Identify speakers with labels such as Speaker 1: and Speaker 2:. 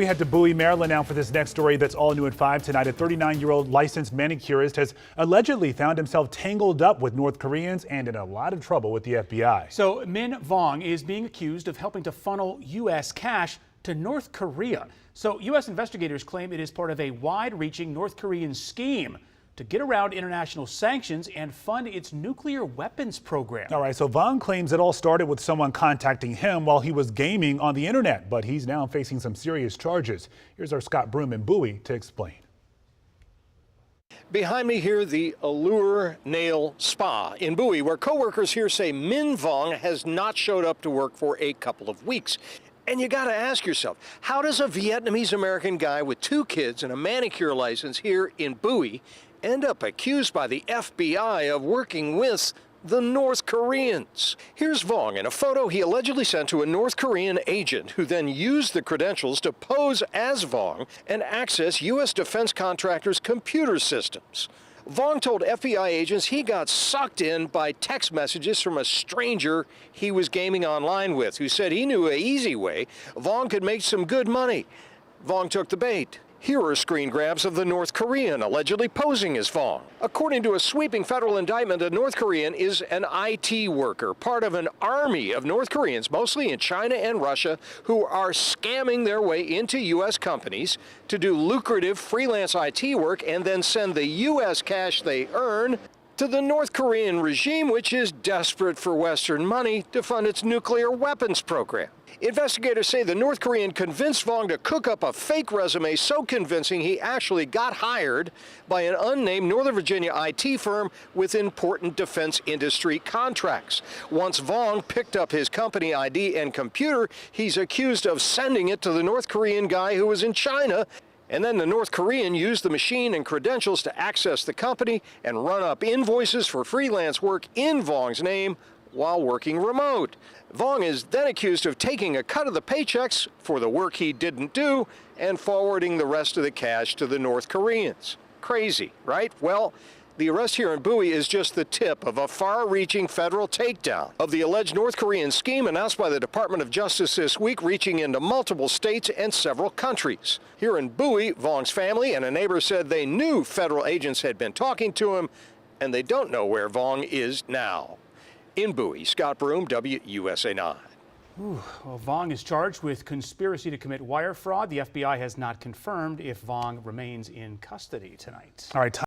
Speaker 1: We head to Bowie, Maryland now for this next story that's all new at 5 tonight. A 39-year-old licensed manicurist has allegedly found himself tangled up with North Koreans and in a lot of trouble with the FBI.
Speaker 2: So Minh Phuong is being accused of helping to funnel U.S. cash to North Korea. So U.S. investigators claim it is part of a wide-reaching North Korean scheme to get around international sanctions and fund its nuclear weapons program.
Speaker 1: All right, so Vong claims it all started with someone contacting him while he was gaming on the internet, but he's now facing some serious charges. Here's our Scott Broom in Bowie to explain.
Speaker 3: Behind me here, the Allure Nail Spa in Bowie, where coworkers here say Minh Phuong has not showed up to work for a couple of weeks. And you got to ask yourself, how does a Vietnamese-American guy with 2 kids and a manicure license here in Bowie end up accused by the FBI of working with the North Koreans? Here's Vong in a photo he allegedly sent to a North Korean agent who then used the credentials to pose as Vong and access U.S. defense contractors' computer systems. Vong told FBI agents he got sucked in by text messages from a stranger he was gaming online with, who said he knew an easy way Vong could make some good money. Vong took the bait. Here are screen grabs of the North Korean allegedly posing as Vong. According to a sweeping federal indictment, the North Korean is an IT worker, part of an army of North Koreans, mostly in China and Russia, who are scamming their way into U.S. companies to do lucrative freelance IT work and then send the U.S. cash they earn to the North Korean regime, which is desperate for Western money to fund its nuclear weapons program. Investigators say the North Korean convinced Vong to cook up a fake resume so convincing he actually got hired by an unnamed Northern Virginia IT firm with important defense industry contracts. Once Vong picked up his company ID and computer, he's accused of sending it to the North Korean guy who was in China. And then the North Korean used the machine and credentials to access the company and run up invoices for freelance work in Vong's name while working remote. Vong is then accused of taking a cut of the paychecks for the work he didn't do and forwarding the rest of the cash to the North Koreans. Crazy, right? Well, the arrest here in Bowie is just the tip of a far-reaching federal takedown of the alleged North Korean scheme announced by the Department of Justice this week, reaching into multiple states and several countries. Here in Bowie, Vong's family and a neighbor said they knew federal agents had been talking to him, and they don't know where Vong is now. In Bowie, Scott Broom, WUSA 9.
Speaker 2: Well, Vong is charged with conspiracy to commit wire fraud. The FBI has not confirmed if Vong remains in custody tonight.
Speaker 1: All right.